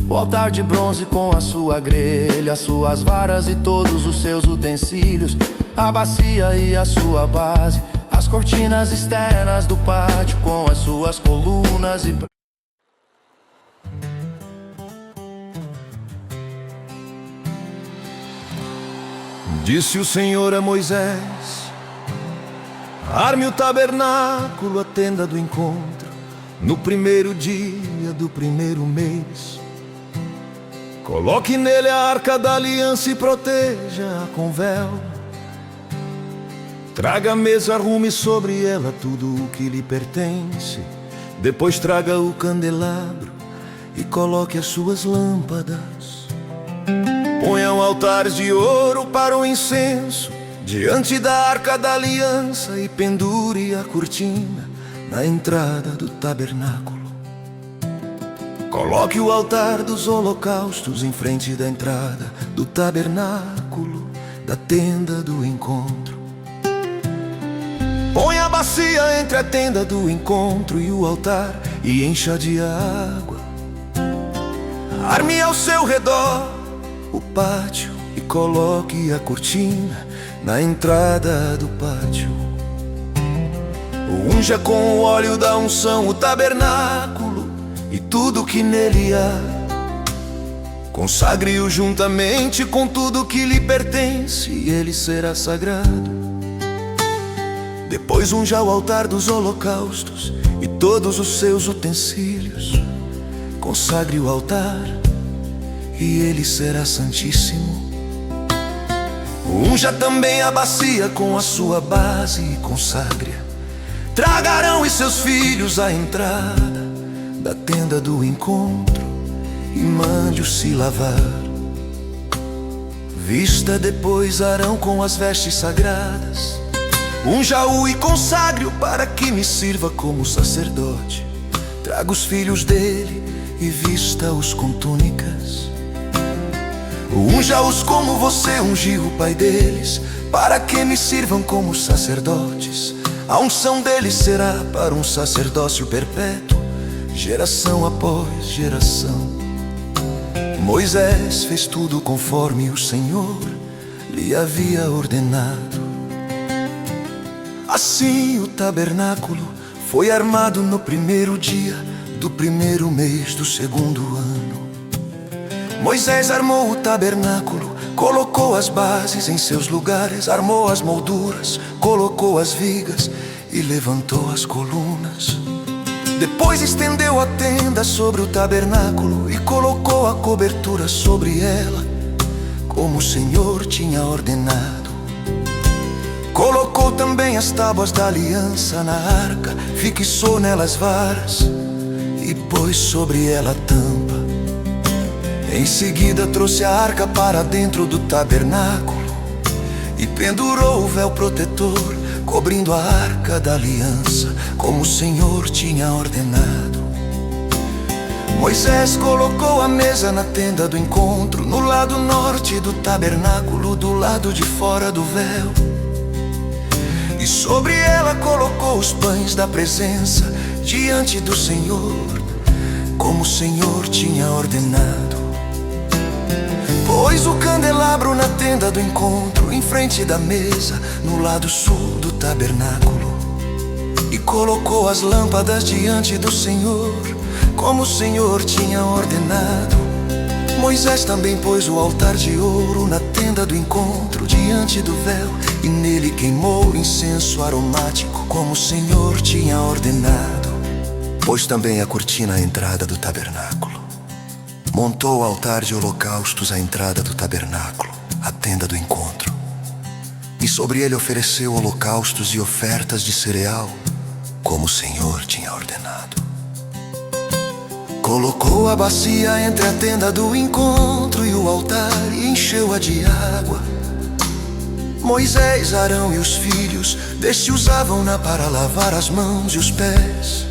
o altar de bronze com a sua grelha, as suas varas e todos os seus utensílios, a bacia e a sua base, as cortinas externas do pátio com as suas colunas e... Disse o Senhor a Moisés: arme o tabernáculo, a tenda do encontro, no primeiro dia do primeiro mês. Coloque nele a arca da aliança e proteja-a com véu. Traga a mesa, arrume sobre ela tudo o que lhe pertence. Depois traga o candelabro e coloque as suas lâmpadas. Ponha um altar de ouro para o incenso diante da arca da aliança e pendure a cortina na entrada do tabernáculo. Coloque o altar dos holocaustos em frente da entrada do tabernáculo, da tenda do encontro. Ponha a bacia entre a tenda do encontro e o altar e encha de água. Arme ao seu redor o pátio e coloque a cortina na entrada do pátio. Unja com o óleo da unção o tabernáculo e tudo que nele há. Consagre-o juntamente com tudo que lhe pertence e ele será sagrado. Depois unja o altar dos holocaustos e todos os seus utensílios. Consagre o altar e ele será santíssimo. Unja também a bacia com a sua base e consagre-a. Traga Arão e seus filhos à entrada da tenda do encontro e mande-os se lavar. Vista depois Arão com as vestes sagradas. Unja-o e consagre-o para que me sirva como sacerdote. Traga os filhos dele e vista-os com túnicas. Unja-os como você ungiu o pai deles, para que me sirvam como sacerdotes. A unção deles será para um sacerdócio perpétuo, geração após geração. Moisés fez tudo conforme o Senhor lhe havia ordenado. Assim o tabernáculo foi armado no primeiro dia do primeiro mês do segundo ano. Moisés armou o tabernáculo, colocou as bases em seus lugares, armou as molduras, colocou as vigas e levantou as colunas. Depois estendeu a tenda sobre o tabernáculo e colocou a cobertura sobre ela, como o Senhor tinha ordenado. Colocou também as tábuas da aliança na arca, fixou nelas varas e pôs sobre ela a tampa. Em seguida trouxe a arca para dentro do tabernáculo e pendurou o véu protetor cobrindo a arca da aliança, como o Senhor tinha ordenado. Moisés colocou a mesa na tenda do encontro, no lado norte do tabernáculo, do lado de fora do véu. E sobre ela colocou os pães da presença diante do Senhor, como o Senhor tinha ordenado. Pôs o candelabro na tenda do encontro, em frente da mesa, no lado sul do tabernáculo. E colocou as lâmpadas diante do Senhor, como o Senhor tinha ordenado. Moisés também pôs o altar de ouro na tenda do encontro, diante do véu, e nele queimou incenso aromático, como o Senhor tinha ordenado. Pôs também a cortina à entrada do tabernáculo. Montou o altar de holocaustos à entrada do tabernáculo, a tenda do encontro. E sobre ele ofereceu holocaustos e ofertas de cereal, como o Senhor tinha ordenado. Colocou a bacia entre a tenda do encontro e o altar e encheu-a de água. Moisés, Arão e os filhos deste usavam-na para lavar as mãos e os pés.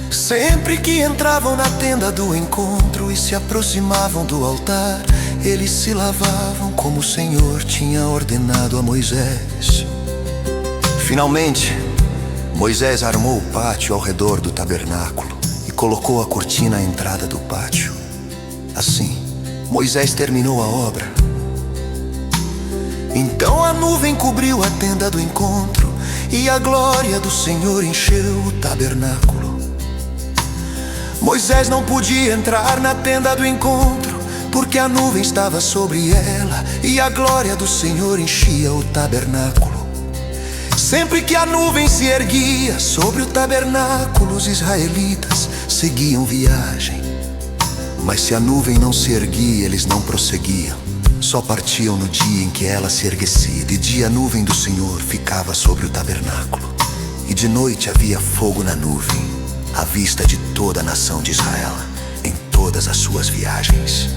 Sempre que entravam na tenda do encontro e se aproximavam do altar, eles se lavavam como o Senhor tinha ordenado a Moisés. Finalmente, Moisés armou o pátio ao redor do tabernáculo e colocou a cortina à entrada do pátio. Assim, Moisés terminou a obra. Então a nuvem cobriu a tenda do encontro e a glória do Senhor encheu o tabernáculo. Moisés não podia entrar na tenda do encontro, porque a nuvem estava sobre ela e a glória do Senhor enchia o tabernáculo. Sempre que a nuvem se erguia sobre o tabernáculo, os israelitas seguiam viagem. Mas se a nuvem não se erguia, eles não prosseguiam. Só partiam no dia em que ela se erguecia. De dia a nuvem do Senhor ficava sobre o tabernáculo, e de noite havia fogo na nuvem, à vista de toda a nação de Israel, em todas as suas viagens.